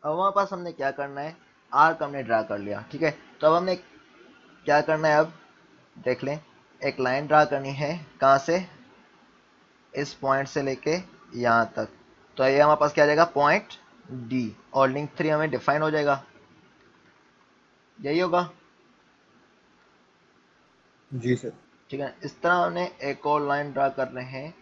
अब हमारे पास हमने क्या करना है, आर्क हमने ड्रा कर लिया, ठीक है। तो अब हमने क्या करना है, अब देख लें, एक लाइन ड्रा करनी है, कहाँ से, इस पॉइंट से लेके यहाँ तक। तो ये हमारे पास क्या आ जाएगा, पॉइंट डी, और लिंक 3 हमें डिफाइन हो जाएगा, यही होगा। जी सर। ठीक है, इस तरह हमने एक और लाइन ड्रा कर रहे हैं।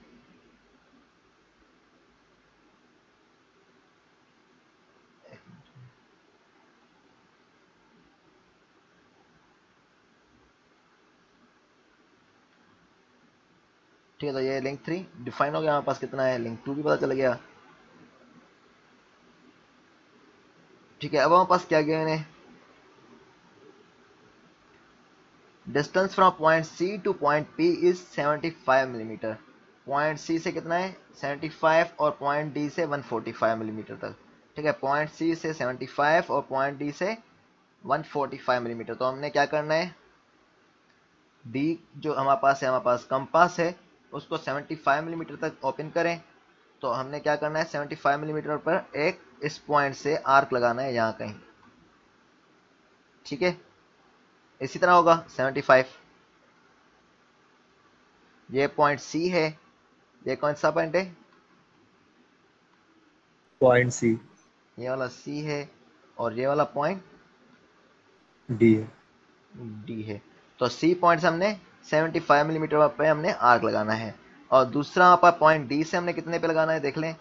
ठीक है, तो ये लिंक 3 डिफाइन हो गया, हमारे पास कितना है, लिंक 2 भी पता चल गया। ठीक है, अब हमारे पास क्या गिवन है, distance from point C to point P is 75 millimetre. Point C से कितना है 75, और पॉइंट डी से 145 मिलीमीटर तक। ठीक है, पॉइंट सी से 75 और पॉइंट डी से 145 मिलीमीटर। तो हमने क्या करना है, डी जो हमारे पास है, हमारे पास कंपास है, उसको 75 मिलीमीटर तक ओपन करें। तो हमने क्या करना है, 75 मिलीमीटर पर एक इस पॉइंट से आर्क लगाना है यहाँ कहीं। ठीक है, इसी तरह होगा 75, ये पॉइंट सी है, ये कौन सा पॉइंट है, पॉइंट सी। ये वाला सी है, और ये वाला पॉइंट डी है। डी है। तो सी पॉइंट से हमने 75 मिलीमीटर पे हमने आर्क लगाना है, और दूसरा पर पॉइंट डी से हमने कितने पे लगाना है, देख लें,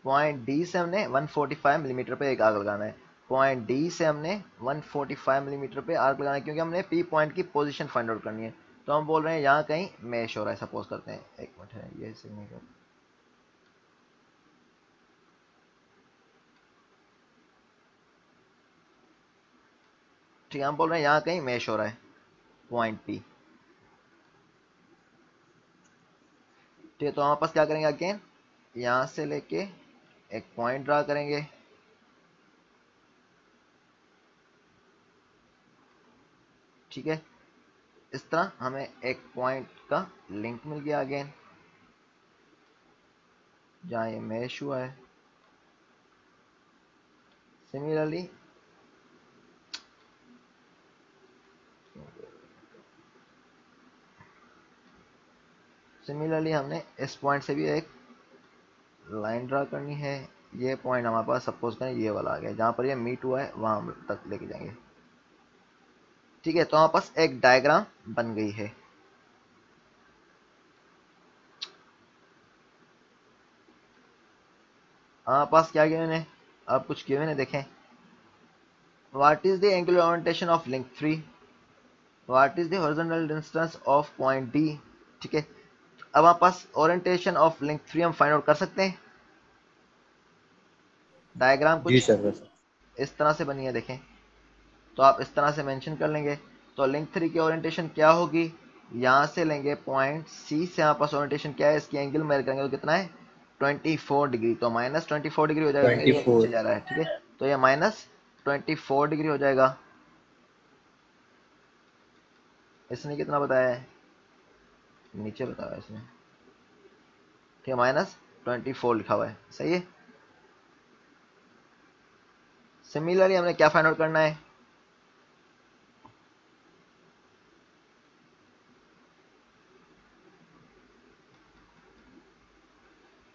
पॉइंट डी से हमने 145 मिलीमीटर पे एक आर्क लगाना है। पॉइंट डी से हमने 145 मिलीमीटर पे आर्क लगाना है, क्योंकि हमने पी पॉइंट की पोजीशन फाइंड आउट करनी है। तो हम बोल रहे हैं यहाँ कहीं मैश हो रहा है, सपोज करते हैं, एक मिनट है, ये सिग्नेचर, ठीक है, हम बोल रहे हैं यहाँ कहीं मैश हो रहा है पॉइंट पी। ठीक है, तो हमारे पास क्या करेंगे, अगेन यहाँ से लेके एक पॉइंट ड्रा करेंगे। ठीक है, इस तरह हमें एक पॉइंट का लिंक मिल गया अगेन, जहाँ ये मैश हुआ है। सिमिलरली हमने इस पॉइंट से भी एक लाइन ड्रा करनी है। ये पॉइंट हमारे पास सपोज करें ये वाला आ गया, जहाँ पर ये मीट हुआ है वहाँ हम तक लेके जाएंगे। ठीक है, तो हमारे पास एक डायग्राम बन गई है। हमारे पास क्या गिवन है, अब कुछ गिवन है, देखें, what is the angular orientation of link 3, what is the horizontal distance of point D. ठीक है, अब हमारे पास ओरिएंटेशन ऑफ लिंक 3 हम फाइंड आउट कर सकते हैं। डायग्राम जी कुछ सर बस। इस तरह से बनी है, देखें, तो आप इस तरह से मेंशन कर लेंगे। तो लिंक 3 की ओरिएंटेशन क्या होगी, यहाँ से लेंगे पॉइंट सी से, यहाँ पास ओरिएंटेशन क्या है, इसकी एंगल मेजर करेंगे तो कितना है 24 डिग्री, तो माइनस 24 डिग्री हो जाएगा, क्योंकि ट्वेंटी ये नीचे फोर जा रहा है। ठीक है, तो ये माइनस 24 डिग्री हो जाएगा। इसने कितना बताया है, नीचे बताया इसने, ठीक है, -24 लिखा हुआ है, सही है। सिमिलरली हमने क्या फाइंड आउट करना है,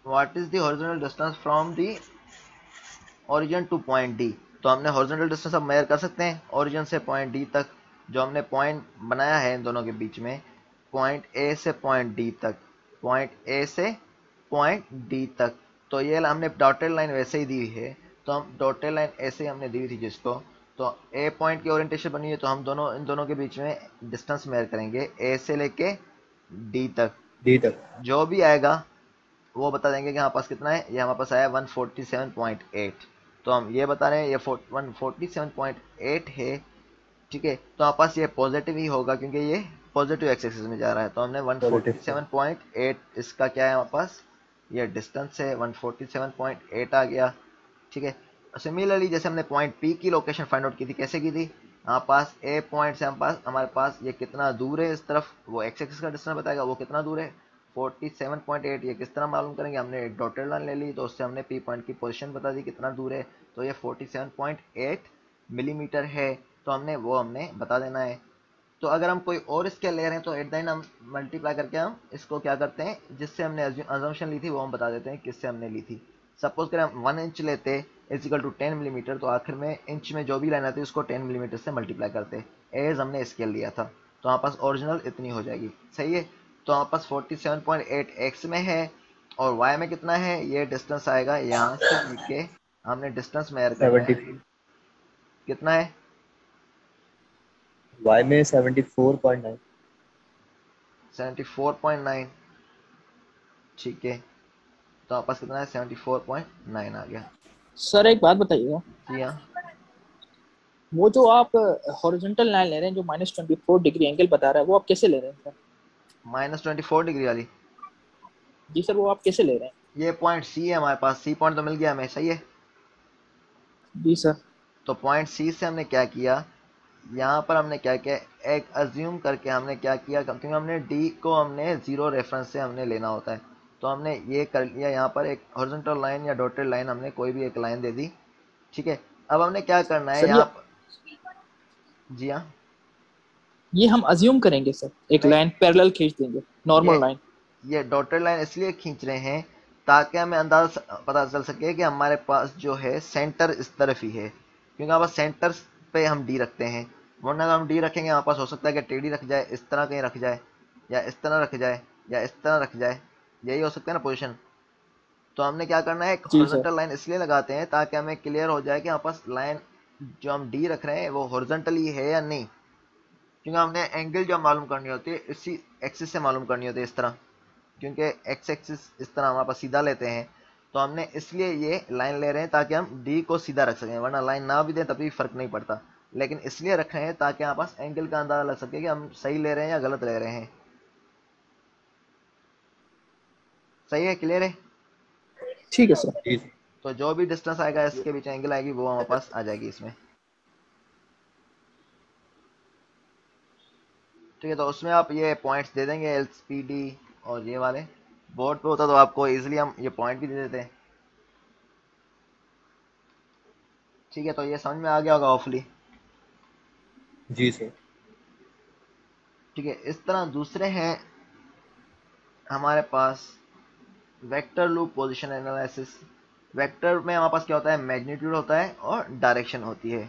what is the horizontal distance from the origin two point D. तो हमने हॉरिजॉन्टल डिस्टेंस अब मेजर कर सकते हैं ओरिजिन से पॉइंट डी तक, जो हमने पॉइंट बनाया है इन दोनों के बीच में, पॉइंट ए से पॉइंट डी तक, पॉइंट ए से पॉइंट डी तक। तो ये हमने डॉटेड लाइन वैसे ही दी हुई है, तो हम डॉटेड लाइन ऐसे हमने दी हुई थी जिसको, तो ए पॉइंट की ओरिएंटेशन बनी है, तो हम दोनों इन दोनों के बीच में डिस्टेंस मेजर करेंगे ए से लेके डी तक। डी तक। जो भी आएगा वो बता देंगे कि हमारे पास कितना है, ये हमारे पास आया 147.8। तो हम ये बता रहे हैं ये 147.8 है। ठीक है, तो हमारे पास ये पॉजिटिव ही होगा, क्योंकि ये पॉजिटिव एक्स एक्सिस में जा रहा है। तो हमने पॉजिटिव से। 147.8 इसका क्या है हमारे पास, ये डिस्टेंस है, 147.8 आ गया। ठीक है, सिमिलरली जैसे हमने पॉइंट पी की लोकेशन फाइंड आउट की थी, कैसे की थी, हमारे पास ए पॉइंट से हमारे पास ये कितना दूर है इस तरफ, वो एक्स एक्सिस का डिस्टेंस बताएगा वो कितना दूर है, 47.8 ये किस तरह मालूम करेंगे, हमने एक डॉटेड लाइन ले ली तो उससे हमने पी पॉइंट की पोजीशन बता दी कितना दूर है, तो ये 47.8 मिलीमीटर है, तो हमने बता देना है। तो अगर हम कोई और स्केल ले रहे हैं तो एट द एंड हम मल्टीप्लाई करके हम इसको क्या करते हैं, जिससे हमने अजम्पशन ली थी वो हम बता देते हैं किससे हमने ली थी। सपोज करें हम 1 इंच लेते इज इक्वल टू 10 मिलीमीटर, तो आखिर में इंच में जो भी लाइन आती है उसको 10 मिलीमीटर से मल्टीप्लाई करते एज हमने स्केल लिया था, तो हमारे पास ओरिजिनल इतनी हो जाएगी। सही है, तो हमारे पास 47.8 एक्स में है और वाई में कितना है, ये डिस्टेंस आएगा यहाँ से बी के, हमने डिस्टेंस मेजर करना है 74। कितना है, वाई में 74.9। 74.9। ठीक है, तो आपस कितना है, 74.9 आ गया। सर एक बात बताइएगा, जी हाँ, वो जो आप हॉरिजॉन्टल लाइन ले रहे हैं जो -24 डिग्री एंगल बता रहा है, वो आप कैसे ले रहे हैं सर? -24 डिग्री वाली, जी सर, वो आप कैसे ले रहे हैं? ये पॉइंट सी है हमारे पास, सी पॉइंट तो मिल गया हमें। सही है, जी सर। तो पॉइंट सी से हमने क्या किया, यहाँ पर हमने क्या किया, एक अज्यूम करके हमने क्या किया, क्योंकि हमने डी को हमने जीरो रेफरेंस से हमने लेना होता है, तो हमने ये कर लिया, यहाँ पर एक हॉरिजॉन्टल लाइन या डॉटेड लाइन हमने कोई भी एक लाइन दे दी। ठीक है, अब हमने क्या करना है सर यहाँ पर, जी हाँ, ये हम अज्यूम करेंगे सर, एक नहीं लाइन पैरेलल खींच देंगे, ये नॉर्मल लाइन। ये डॉटेड लाइन इसलिए खींच रहे हैं ताकि हमें अंदाजा पता चल सके कि हमारे पास जो है सेंटर इस तरफ ही है, क्योंकि हमारे पास सेंटर पे हम डी रखते हैं, वरना अगर हम डी रखेंगे हमारे पास हो सकता है कि टेढ़ी रख जाए, इस तरह कहीं रख जाए, या इस तरह रख जाए, या इस तरह रख जाए, यही हो सकता है ना पोजिशन। तो हमने क्या करना है, एक जी सर। हॉरिजॉन्टल लाइन इसलिए लगाते हैं ताकि हमें क्लियर हो जाए कि हमारे पास लाइन जो हम डी रख रहे हैं वो हॉरिजॉन्टली है या नहीं, क्योंकि हमने एंगल जो मालूम करनी होती है इसी एक्सिस से मालूम करनी होती है इस तरह, क्योंकि एक्स एक्सिस इस तरह हमारे पास सीधा लेते हैं, तो हमने इसलिए ये लाइन ले रहे हैं ताकि हम डी को सीधा रख सकें, वरना लाइन ना भी दें तभी फर्क नहीं पड़ता, लेकिन इसलिए रख रहे हैं ताकि हमारे पास एंगल का अंदाजा लग सके कि हम सही ले रहे हैं या गलत ले रहे हैं। सही है, क्लियर है, ठीक है सर। जी तो जो भी डिस्टेंस आएगा इसके बीच एंगल आएगी वो हमारे पास आ जाएगी इसमें। ठीक है, तो उसमें आप ये पॉइंट्स दे देंगे एल पी डी, और ये वाले बोर्ड पे होता तो आपको इजीली हम ये पॉइंट भी दे देते हैं। ठीक है, तो ये समझ में आ गया होगा होपफुली। जी सर। ठीक है, इस तरह दूसरे हैं हमारे पास vector loop position analysis. Vector में हमारे पास क्या होता है, मैग्नीट्यूड होता है और डायरेक्शन होती है।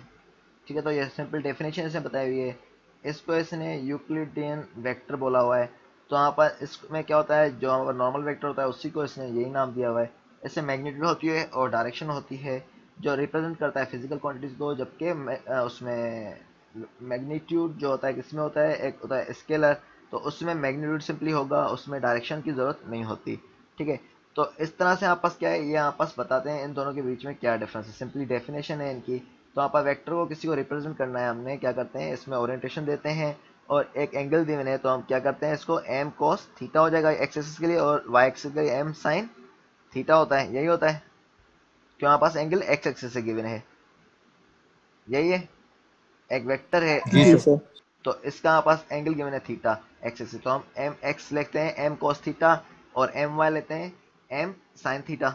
ठीक है, तो ये सिंपल डेफिनेशन इसने बताई हुई है, इसको इसने यूक्लिडियन वेक्टर बोला हुआ है। तो यहाँ पर इसमें क्या होता है, जो हमारा नॉर्मल वेक्टर होता है उसी को इसने यही नाम दिया हुआ है। इससे मैग्नीट्यूड होती है और डायरेक्शन होती है जो रिप्रेजेंट करता है फिजिकल क्वांटिटीज को, जबकि उसमें मैग्नीट्यूड जो होता है किसमें होता है, एक होता है स्केलर, तो उसमें मैग्नीट्यूड सिंपली होगा, उसमें डायरेक्शन की ज़रूरत नहीं होती। ठीक है, तो इस तरह से आपस क्या है, ये आपस बताते हैं इन दोनों के बीच में क्या डिफरेंस है, सिंपली डेफिनेशन है इनकी। तो आप वेक्टर को किसी को रिप्रेजेंट करना है, हमने क्या करते हैं इसमें ओरिएंटेशन देते हैं और एक एंगल गिवन है, तो हम क्या करते हैं इसको एम कॉस थीटा हो जाएगा एक्स एक्सिस के लिए, और वाई एक्सिस के लिए एम साइन थीटा होता है, यही होता है, क्यों हमारे पास एंगल एक्स एक्सिस से गिवन है, यही है, एक वेक्टर है जी जी एम, सर। सर। तो इसका हमारे पास एंगल गिवन है थीटा एक्स एक्सिस, तो हम एम एक्स लेते हैं एम कॉस थीटा, और एम वाई लेते हैं एम साइन थीटा।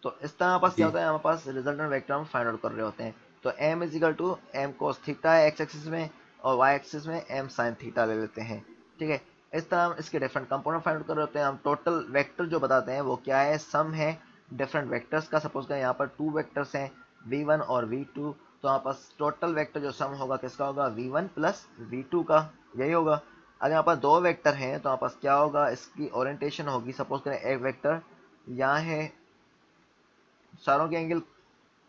तो इस तरह हमारे पास क्या जी होता है, हमारे पास रिजल्टेंट वेक्टर हम फाइंड आउट कर रहे होते हैं। तो m is equal to M cos theta है एक्स एक्सिस में, और y एक्सिस में m साइन थीटा ले लेते हैं। ठीक है, इस तरह हम इसके डिफरेंट कंपोनेंट फाइंड आउट कर रहे होते हैं। हम टोटल वेक्टर जो बताते हैं वो क्या है, सम है डिफरेंट वेक्टर्स का। सपोज करें यहाँ पर 2 वेक्टर्स हैं v1 और v2, तो हमारे पास टोटल वेक्टर जो सम होगा किसका होगा, v1 प्लस v2 का, यही होगा। अगर यहाँ पर 2 वेक्टर हैं तो हमारे पास क्या होगा, इसकी ओरिएंटेशन होगी, सपोज करें एक वेक्टर यहाँ है, सारों के एंगल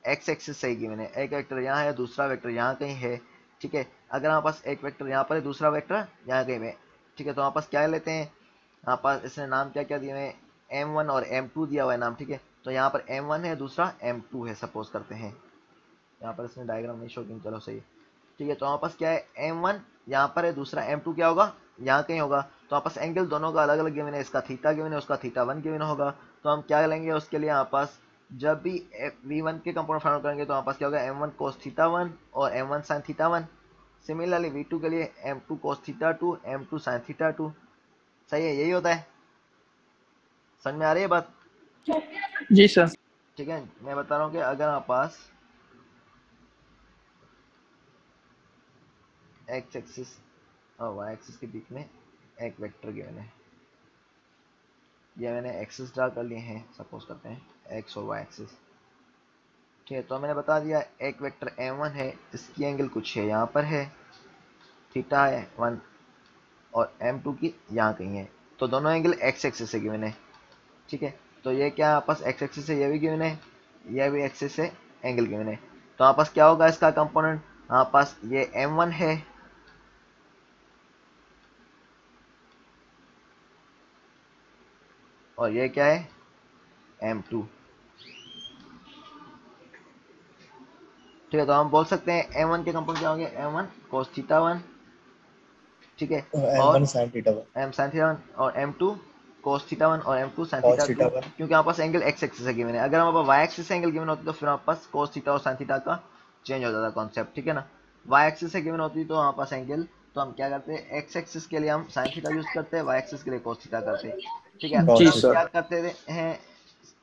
एक्स एक्सिस सही गिवन है, एक वेक्टर यहाँ है दूसरा वेक्टर यहाँ कहीं है। ठीक है, अगर हमारे पास एक वेक्टर यहाँ पर है दूसरा वेक्टर यहाँ कहीं है, ठीक है, तो हमारे पास क्या लेते हैं, हमारे पास इसने नाम क्या क्या दिए हैं, m1 और m2 दिया हुआ है नाम। ठीक है, तो यहाँ पर m1 है दूसरा m2 है, सपोज करते हैं, यहाँ पर इसने डायग्राम नहीं शो किया, चलो सही है। ठीक है, तो हमारे पास क्या है, m1 यहाँ पर है दूसरा m2 क्या होगा, यहाँ कहीं होगा, तो हमारे पास एंगल दोनों का अलग अलग गिवन है, इसका थीटा गिवन है उसका थीटा 1 गिवन होगा। तो हम क्या लेंगे उसके लिए, हमारे पास जब भी v1 के कंपोनेंट फाइंड करेंगे तो हमारे पास क्या होगा, m1 cos थीटा 1 और m1 sin theta 1। Similarly v2 के लिए m2 cos theta 2 m2 sin theta 2। सही है, यही होता है। समझ में आ रही है बात? जी सर। ठीक है, मैं बता रहा हूँ कि अगर हमारे पास एक्स एक्सिस और वाई एक्सिस के बीच में एक वेक्टर गिवन है, ये मैंने एक्सिस ड्रा कर लिए हैं, सपोज करते हैं एक्स और वाई एक्सिस। ठीक है, तो मैंने बता दिया एक वेक्टर m1 है, इसकी एंगल कुछ है, यहाँ पर है थीटा है 1, और m2 की यहाँ कहीं है, तो दोनों एंगल एक्स एक्सिस से गिवन है। ठीक है, तो ये क्या आपस एक्स एक्सिस से ये भी गिवन है, ये भी एक्सिस से एंगल गिवन है, तो आपस क्या होगा इसका कंपोनेंट, आपस ये m1 है और ये क्या है m2। ठीक है, तो हम बोल सकते हैं m1 के कंपोनेंट क्या होंगे, m1 cos थीटा 1, ठीक है, और M1 sin theta 1 m sin theta 1, और m2 cos थीटा 1 और m2 sin cos theta theta 2, 1 क्योंकि हमारे पास एंगल x एक्सिस से गिवन है। अगर हमारे पास y एक्सिस से एंगल गिवन होती तो फिर हमारे पास cos थीटा और sin थीटा का चेंज हो जाता कॉन्सेप्ट। ठीक है ना, y एक्सिस से गिवन होती तो हमारे पास एंगल, तो हम क्या करते हैं x एक्सिस के लिए हम sin थीटा यूज करते हैं, y एक्सिस के लिए cos थीटा करते हैं। ठीक है, फिर जी हम cos सर। क्या करते हैं,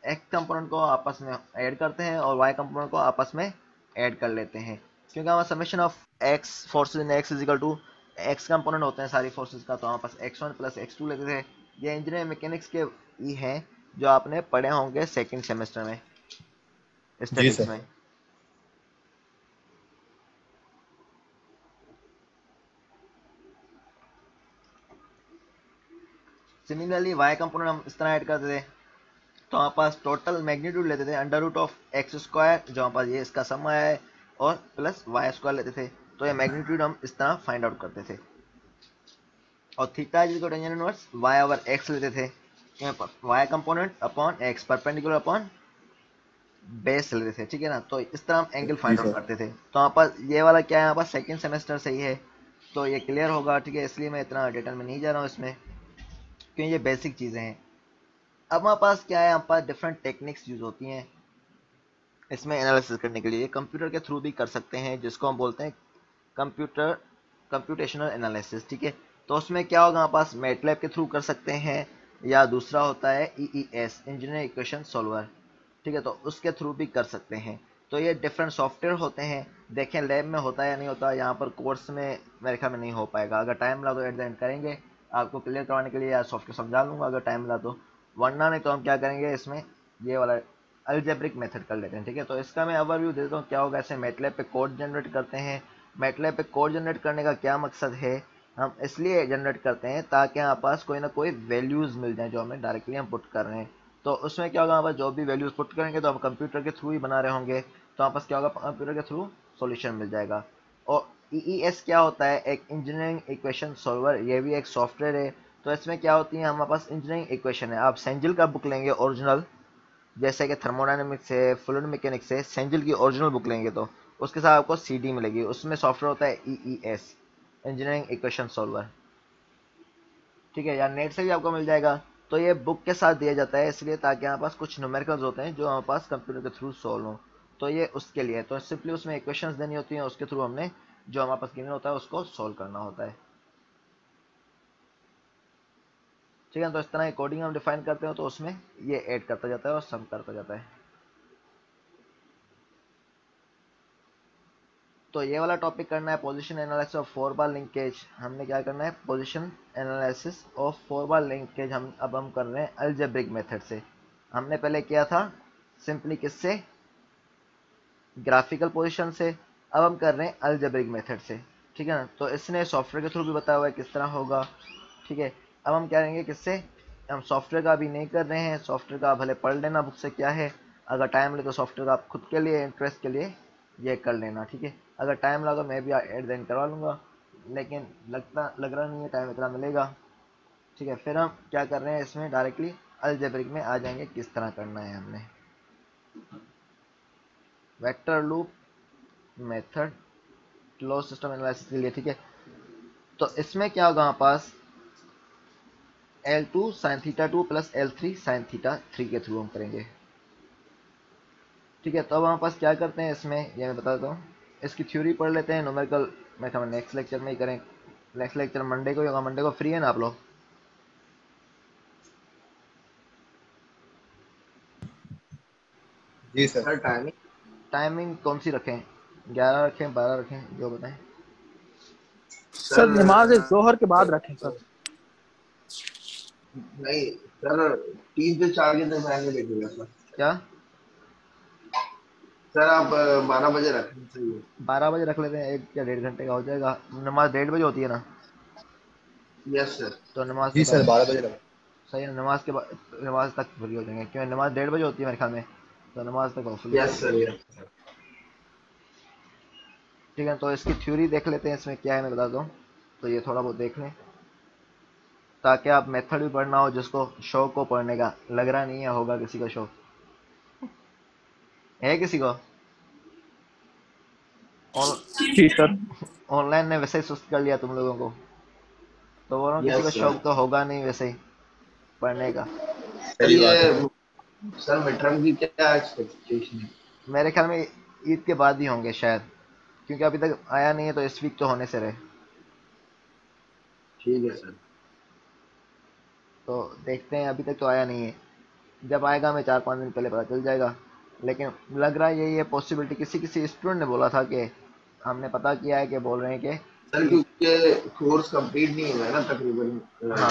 x कंपोनेंट को आपस में ऐड करते हैं और y कंपोनेंट को आपस में ऐड कर लेते हैं, क्योंकि हमारा summation of x forces in x is equal to x component होते हैं सारी फोर्सेज का, तो हमारे पास x1 प्लस x2 लेते थे। ये इंजीनियरिंग मैकेनिक्स के ई हैं जो आपने पढ़े होंगे सेकंड सेमेस्टर में जी स्टैटिक्स सर। में। सिमिलरली y कंपोनेंट हम इस तरह ऐड करते थे, तो हमारे पास टोटल मैग्नीट्यूड लेते थे under root of X square, जो हमारे पास ये इसका सम आया है, और प्लस वाई स्क्वायर लेते थे, तो ये मैग्नीट्यूड हम इस तरह फाइंड आउट करते थे। और theta is equal to tangent inverse Y over X लेते थे, Y component upon X perpendicular upon base लेते थे। ठीक है ना, तो इस तरह हम एंगल जी फाइंड आउट सर। करते थे। तो यहाँ पर ये वाला क्या है, यहाँ पर सेकंड सेमेस्टर से ही है, तो ये क्लियर होगा। ठीक है, इसलिए मैं इतना डिटेल में नहीं जा रहा हूँ इसमें, क्योंकि ये बेसिक चीज़ें हैं। अब हमारे पास क्या है, हमारे पास डिफरेंट टेक्निक्स यूज होती हैं इसमें एनालिसिस करने के लिए। ये कंप्यूटर के थ्रू भी कर सकते हैं, जिसको हम बोलते हैं कंप्यूटेशनल एनालिसिस। ठीक है, तो उसमें क्या होगा, हमारे पास मैटलैब के थ्रू कर सकते हैं, या दूसरा होता है EES इंजीनियर इक्वेशन सॉल्वर। ठीक है, तो उसके थ्रू भी कर सकते हैं। तो ये डिफरेंट सॉफ्टवेयर होते हैं, देखें लैब में होता है या नहीं होता, यहाँ पर कोर्स में मेरे ख्याल में नहीं हो पाएगा। अगर टाइम लगा तो एट द एंड करेंगे आपको क्लियर करवाने के लिए, या सॉफ्टवेयर समझा लूँगा अगर टाइम लगा तो, वरना नहीं तो हम क्या करेंगे इसमें ये वाला अलजेब्रिक मेथड कर लेते हैं। ठीक है, तो इसका मैं ओवरव्यू देता हूँ क्या होगा। ऐसे मैटलैब पे कोड जनरेट करते हैं। मैटलैब पे कोड जनरेट करने का क्या मकसद है, हम इसलिए जनरेट करते हैं ताकि हमारे पास कोई ना कोई वैल्यूज़ मिल जाए जो हमें डायरेक्टली हम पुट कर रहे हैं। तो उसमें क्या होगा, हमारे पास जो भी वैल्यूज़ पुट करेंगे तो हम कंप्यूटर के थ्रू ही बना रहे होंगे, तो हमारे पास क्या होगा, कंप्यूटर के थ्रू सॉल्यूशन मिल जाएगा। और EES क्या होता है, एक इंजीनियरिंग इक्वेशन सॉल्वर, ये भी एक सॉफ्टवेयर है। तो इसमें क्या होती है, हमारे पास इंजीनियरिंग इक्वेशन है। आप सेंजिल का बुक लेंगे ओरिजिनल, जैसे कि थर्मोडायनेमिक्स है, फ्लूइड मैकेनिक्स है, सेंजिल की ओरिजिनल बुक लेंगे तो उसके साथ आपको CD मिलेगी, उसमें सॉफ्टवेयर होता है EES इंजीनियरिंग इक्वेशन सॉल्वर। ठीक है, या नेट से भी आपको मिल जाएगा। तो ये बुक के साथ दिया जाता है इसलिए ताकि हमारे पास कुछ न्यूमेरिकल्स होते हैं जो हमारे पास कंप्यूटर के थ्रू सॉल्व हो, तो ये उसके लिए। तो सिंपली उसमें इक्वेशंस देनी होती हैं, उसके थ्रू हमने जो हमारे पास गिवन होता है उसको सॉल्व करना होता है। ठीक है, तो इस तरह कोडिंग हम डिफाइन करते हो तो उसमें ये ऐड करता जाता है और सम करता जाता है। तो ये वाला टॉपिक करना है position analysis of 4 bar linkage. हमने क्या करना है, position analysis of 4 bar linkage हम कर रहे हैं अलजेब्रिक मेथड से। हमने पहले किया था सिंपली किससे, ग्राफिकल पोजीशन से। अब हम कर रहे हैं अलजेब्रिक मेथड से। ठीक है ना, तो इसने सॉफ्टवेयर के थ्रू भी बताया हुआ है किस तरह होगा। ठीक है, अब हम क्या करेंगे किससे, हम सॉफ्टवेयर का भी नहीं कर रहे हैं, सॉफ्टवेयर का भले पढ़ लेना बुक से क्या है, अगर टाइम ले तो सॉफ्टवेयर का आप खुद के लिए इंटरेस्ट के लिए ये कर लेना। ठीक है, अगर टाइम लगा मैं भी एट द एंड करवा लूँगा, लेकिन लग रहा नहीं है टाइम इतना मिलेगा। ठीक है, फिर हम क्या कर रहे हैं इसमें डायरेक्टली अलजेब्रिक में आ जाएंगे किस तरह करना है हमने। Vector loop method close system analysis के लिए। ठीक है, तो इसमें क्या होगा हमारे पास L2 sin theta 2 plus L3 sin theta 3 के थ्रू हम करेंगे। ठीक है, तो अब हमारे पास क्या करते हैं इसमें, ये मैं बता देता हूँ। इसकी थ्योरी पढ़ लेते हैं, न्यूमेरिकल मैं नेक्स्ट लेक्चर में ही करें। नेक्स्ट लेक्चर मंडे को ही होगा, मंडे को फ्री है ना आप लोग? जी सर। सर टाइमिंग टाइमिंग कौन सी रखें, 11 रखें 12 रखें, जो बताएं। सर नमाज जोहर के बाद रखें सर। नहीं सर, 3 से 4 के दरमियान में देखिएगा सर। क्या सर आप 12 बजे रखें, सही है। 12 बजे रख लेते हैं, 1 या 1.5 घंटे का हो जाएगा। नमाज 1:30 बजे होती है ना, यस सर। तो नमाज के जी बाद सर 12 बजे लगा। सही है, नमाज के बाद, नमाज तक फ्री हो जाएंगे, क्योंकि नमाज 1:30 बजे होती है मेरे ख्याल में, तो नमाज तक होपफुली यस फ्री हो सर, जाएंगे। Yes sir. ठीक है, तो इसकी थ्योरी देख लेते हैं, इसमें क्या है मैं बता दूँ। तो ये थोड़ा बहुत देख लें, ताकि आप मेथड भी पढ़ना हो, जिसको शौक को पढ़ने का, लग रहा नहीं है होगा किसी का शौक, है किसी को? जी सर। ऑनलाइन ने वैसे ही सुस्त कर लिया तुम लोगों को, तो बोल रहा हूँ किसी को यस सर। शौक तो होगा नहीं वैसे ही पढ़ने का। सर सही बात है ये सर। सर मिड टर्म की क्या एक्सपेक्टेशन है? मेरे ख्याल में ईद के बाद ही होंगे शायद, क्योंकि अभी तक आया नहीं है, तो इस वीक तो होने से रहे। ठीक है सर। तो देखते हैं, अभी तक तो आया नहीं है, जब आएगा हमें 4-5 दिन पहले पता चल जाएगा। लेकिन लग रहा है यही है पॉसिबिलिटी, किसी किसी स्टूडेंट ने बोला था कि हमने पता किया है कि बोल रहे हैं सर कि ईद। क्योंकि कोर्स कंप्लीट नहीं हुआ है ना तकरीबन। हाँ,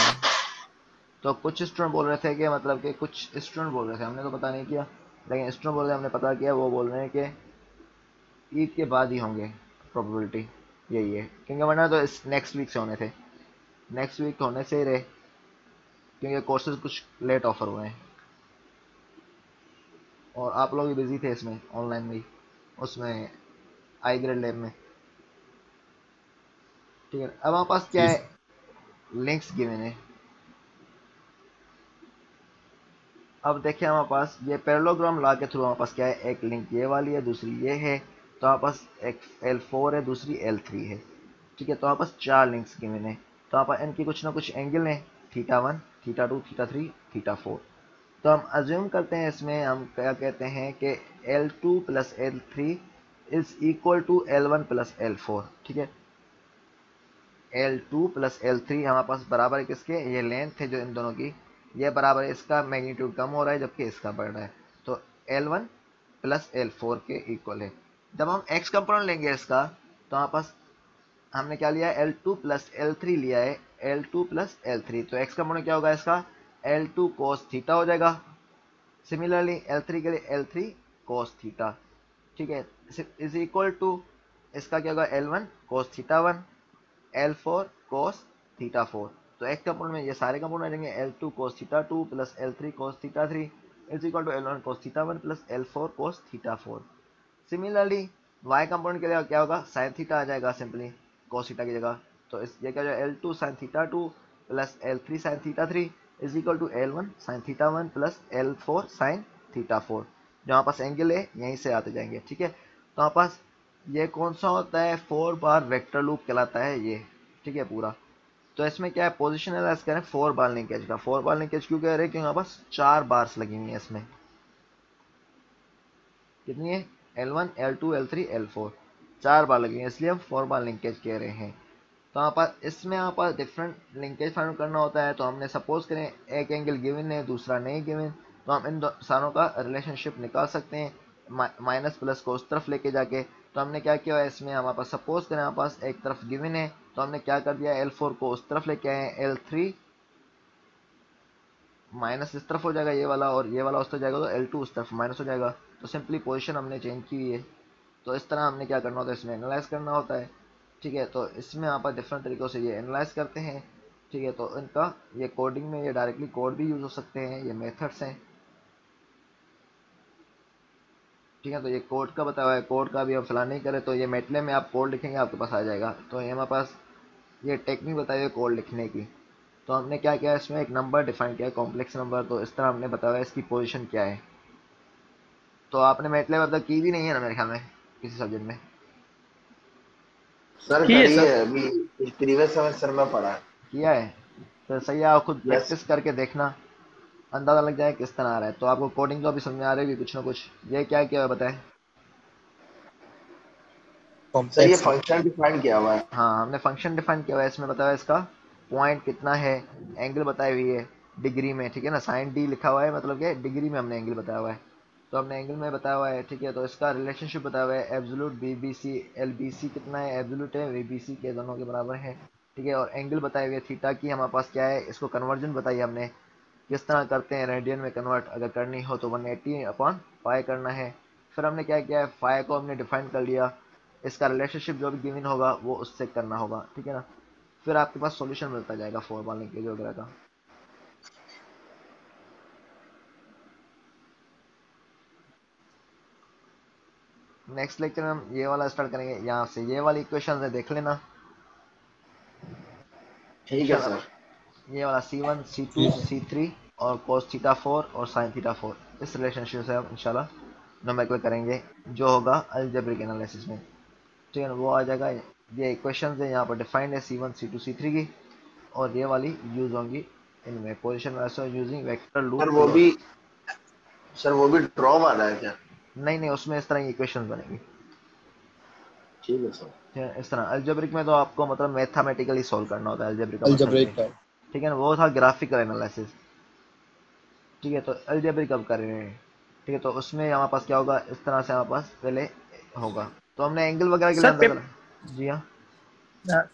तो कुछ स्टूडेंट बोल रहे थे कि मतलब कि कुछ स्टूडेंट बोल रहे थे, हमने तो पता नहीं किया, लेकिन स्टूडेंट बोल रहे हैं हमने पता किया, वो बोल रहे हैं कि ईद के बाद ही होंगे, प्रोबेबिलिटी यही है, क्योंकि वरना तो इस नेक्स्ट वीक से होने थे, नेक्स्ट वीक होने से ही रहे, क्योंकि कोर्सेज कुछ लेट ऑफर हुए हैं, और आप लोग भी बिजी थे इसमें, ऑनलाइन में, उसमें आई ग्रेड लैब में। ठीक है, अब हमारे पास क्या जी है, सर। लिंक्स गिवन है। अब देखिए हमारे पास ये पैरेललोग्राम लॉ के थ्रू हमारे पास क्या है, एक लिंक ये वाली है, दूसरी ये है, तो हमारे पास एक L4 है, दूसरी L3 है। ठीक है, तो हमारे पास 4 लिंक्स गिवन है, तो हमारे पास इनकी कुछ ना कुछ एंगल है, θ1, θ2, θ3, θ4। तो हम अज्यूम करते हैं, इसमें हम क्या कहते हैं कि L2 plus L3 is equal to L1 plus L4। ठीक है, L2 प्लस L3 हमारे पास बराबर है किसके, ये लेंथ है जो इन दोनों की, ये बराबर है, इसका मैग्नीट्यूड कम हो रहा है जबकि इसका बढ़ रहा है, तो L1 प्लस L4 के इक्वल है। जब हम x कंपोनेंट लेंगे इसका, तो हमारे पास हमने क्या लिया है, L2 प्लस L3 लिया है, L2 प्लस L3, तो x कंपोनेंट क्या होगा इसका, L2 cos थीटा हो जाएगा। सिमिलरली L3 के लिए L3 cos थीटा। ठीक है, इज इक्वल टू इसका क्या होगा, L1 cos θ1, L4 cos θ4। तो एक कंपोनेंट में ये सारे कंपोनेंट रहेंगे, L2 cos θ2 plus L3 cos θ3 is equal to L1 cos θ1 plus L4 cos θ4। Similarly y component के लिए क्या होगा, sin थीटा आ जाएगा सिंपली cos थीटा की जगह, तो इस ये क्या हो जाएगा, L2 sin θ2 plus L3 sin θ3 is equal to L1 sin θ1 plus L4 sin θ4। जो हमारे पास एंगल है यहीं से आते जाएंगे। ठीक है, तो हमारे पास ये कौन सा होता है, 4 बार वेक्टर लूप कहलाता है ये। ठीक है पूरा, तो इसमें क्या है, पोजिशन एनालाइज करें 4 बार लिंकेज का। 4 बार लिंकेज क्यों कह रहे हैं, क्योंकि हमारे पास 4 बार्स लगी हुई है इसमें, कितनी है, L1 L2 L3 L4, 4 बार लगी हुई है, इसलिए हम 4 बार लिंकेज कह रहे हैं। तो यहाँ पर इसमें यहाँ पर डिफरेंट लिंकेज फाइंड करना होता है, तो हमने सपोज करें एक एंगल गिवन है दूसरा नहीं गिवन, तो हम इन सारों का रिलेशनशिप निकाल सकते हैं माइनस प्लस को उस तरफ लेके जाके। तो हमने क्या किया है, इसमें हमारे पास सपोज करें हमारे पास एक तरफ गिवन है, तो हमने क्या कर दिया, L4 को उस तरफ लेके आए, L3 माइनस इस तरफ हो जाएगा ये वाला, और ये वाला उस तरफ जाएगा, तो L2 उस तरफ माइनस हो जाएगा, तो सिंपली पोजीशन हमने चेंज की हुई है। तो इस तरह हमने क्या करना होता है, इसमें एनालाइज करना होता है। ठीक है, तो इसमें आप डिफरेंट तरीक़ों से ये एनालाइज करते हैं। ठीक है, तो इनका ये कोडिंग में ये डायरेक्टली कोड भी यूज़ हो सकते हैं, ये मेथड्स हैं। ठीक है, तो ये कोड का बताया हुआ है, कोड का भी हम फिलहाल नहीं करें, तो ये मेटले में आप कोड लिखेंगे आपके पास आ जाएगा। तो ये हमारे पास ये टेक्निक बताई हुई है कोड लिखने की। तो हमने क्या किया, इसमें एक नंबर डिफाइन किया है, कॉम्प्लेक्स नंबर, तो इस तरह हमने बताया इसकी पोजीशन क्या है। तो आपने मेटले अब तक की भी नहीं है ना मेरे ख्याल में किसी सब्जेक्ट में? सर ठीक है करिए, सर। अभी प्रीवियस सेमेस्टर में पढ़ा है। किया है, तो सही है, आप खुद यस। प्रैक्टिस करके देखना, अंदाज़ा लग जाए किस तरह आ रहा है। तो आपको कोडिंग तो अभी समझ में आ रही है कुछ ना कुछ, ये क्या किया है बताएं। सर ये कॉम्प्लेक्स नंबर। फंक्शन डिफाइन किया हुआ है। हाँ, हमने फंक्शन डिफाइन किया हुआ है, इसमें बताया इसका पॉइंट कितना है, एंगल बताई हुई है डिग्री में। ठीक है ना, साइन डी लिखा हुआ है, मतलब कि डिग्री में हमने एंगल बताया हुआ है। तो हमने एंगल में बताया हुआ है, ठीक है। तो इसका रिलेशनशिप बताया हुआ है, एब्सोल्यूट बीबीसी एलबीसी कितना है, एब्सोल्यूट है वीबीसी के दोनों के बराबर है, ठीक है। और एंगल बताए हुए थीटा की हमारे पास क्या है, इसको कन्वर्जन बताइए हमने किस तरह करते हैं, रेडियन में कन्वर्ट अगर करनी हो तो 180/पाई करना है। फिर हमने क्या किया है, फाई को हमने डिफाइन कर लिया, इसका रिलेशनशिप जो भी गिवन होगा वो उससे करना होगा, ठीक है ना। फिर आपके पास सॉल्यूशन मिलता जाएगा फॉर्मूला लिंकेज वगैरह का। नेक्स्ट लेक्चर में हम ये वाला स्टार्ट करेंगे, यहाँ से ये वाली इक्वेशन है देख लेना। ठीक है सर। ये वाला C1 C2 C3 और cos थीटा 4 और sin थीटा 4, इस रिलेशनशिप से हम इंशाल्लाह नोमेक्लेचर करेंगे जो होगा अलजेब्रिक एनालिसिस में, ठीक है ना। वो आ जाएगा, ये इक्वेशन है यहाँ पर डिफाइंड है C1 C2 C3 की, और ये वाली यूज होंगी इनमें पोजीशन वैसे यूजिंग वेक्टर सर लूप वो टू। भी सर वो भी ड्रॉ वाला है क्या? नहीं नहीं, उसमें इस तरह की इक्वेशन बनेगी, ठीक है सर। ठीक है। इस तरह अलजेब्रिक में तो आपको मतलब मैथमेटिकली सॉल्व करना होता है, अलजेब्रिक का मतलब ये, अलजेब्रिक का। ठीक है ना। वो था ग्राफिकल एनालिसिस, ठीक है। तो अलजेब्रिक अब कर रहे हैं, ठीक है। तो उसमें हमारे पास क्या होगा, इस तरह से हमारे पास पहले होगा। तो हमने एंगल वगैरह के लिए सर अंदर, जी हाँ,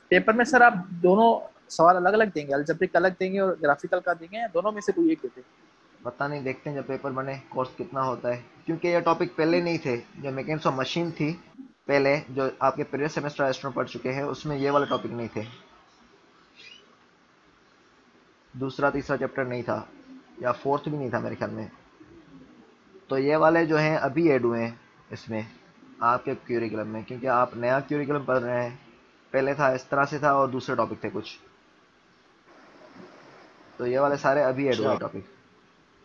पेपर में सर आप दोनों सवाल अलग अलग देंगे, अलजेब्रिक अलग देंगे और ग्राफिकल का देंगे, या दोनों में से कोई एक देते? पता नहीं, देखते हैं जब पेपर बने कोर्स कितना होता है, क्योंकि ये टॉपिक पहले नहीं थे। जो मैकेनिक्स ऑफ मशीन थी पहले, जो आपके प्रीवियस सेमेस्टर एस्ट्रो पढ़ चुके हैं, उसमें ये वाला टॉपिक नहीं थे, दूसरा तीसरा चैप्टर नहीं था, या फोर्थ भी नहीं था मेरे ख्याल में। तो ये वाले जो हैं अभी ऐड हुए हैं इसमें आपके क्यूरिकुलम में, क्योंकि आप नया क्यूरिकुलम पढ़ रहे हैं। पहले था इस तरह से था और दूसरे टॉपिक थे कुछ, तो ये वाले सारे अभी ऐड हुए अच्छा। टॉपिक,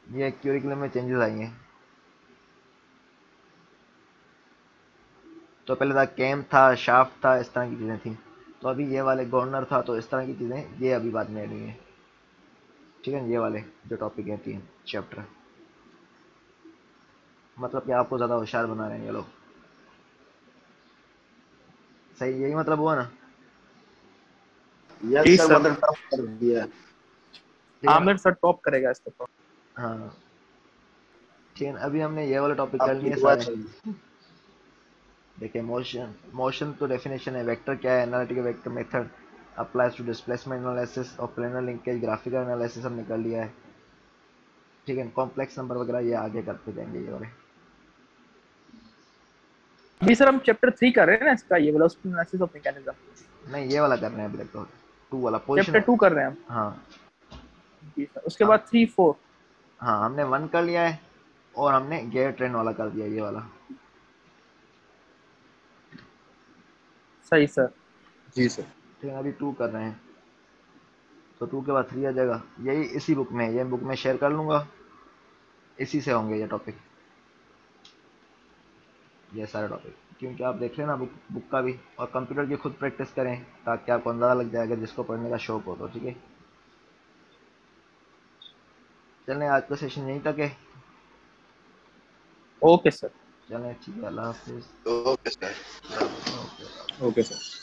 ये क्यूरिकुलम में चेंजेस आई हैं। तो पहले था कैम था, शाफ्ट था, इस तरह की चीज़ें थी। तो अभी ये वाले गवर्नर था, तो इस तरह की चीज़ें ये अभी बाद में ऐड हुई हैं, ठीक है। ये वाले जो टॉपिक है 3 चैप्टर, मतलब कि आपको ज़्यादा होशियार बना रहे हैं ये लोग, सही यही मतलब हुआ ना। यस जी सर, सर, मतलब टफ कर दिया। ठीक है ना, आमिर सर टॉप करेगा इसको तो। हाँ ठीक है ना। अभी हमने ये वाले टॉपिक कर आपकी लिए दुआ सारे। चाहिए। देखिए मोशन, मोशन तो डेफिनेशन है, वेक्टर क्या है, analytical vector method applies to displacement analysis और प्लेनर लिंकेज, ग्राफिकल एनालिसिस हमने कर लिया है, ठीक है। कॉम्प्लेक्स नंबर वगैरह ये आगे करते जाएंगे ये वाले। अभी सर हम चैप्टर 3 कर रहे हैं ना इसका, ये वेलोसिटी एनालिसिस ऑफ मैकेनिज्म। नहीं ये वाला कर रहे हैं अभी तक तो, 2 वाला चैप्टर पोजिशन। 2 कर रहे हैं हम। हाँ जी सर, उसके हम, बाद 3 4। हाँ हमने 1 कर लिया है, और हमने गियर ट्रेन वाला कर दिया ये वाला। सही सर। जी सर। ठीक है, अभी 2 कर रहे हैं, तो 2 के बाद 3 आ जाएगा। यही इसी बुक में, ये बुक में शेयर कर लूँगा, इसी से होंगे ये टॉपिक, ये सारे टॉपिक। क्योंकि आप देख लेना बुक बुक का भी, और कंप्यूटर की खुद प्रैक्टिस करें, ताकि आपको अंदाज़ा लग जाएगा जिसको पढ़ने का शौक हो तो, ठीक है। चलें, आज का सेशन यहीं तक है। Okay sir. चलें ठीक है, अल्लाह हाफिज़। Okay sir. Okay. Okay sir.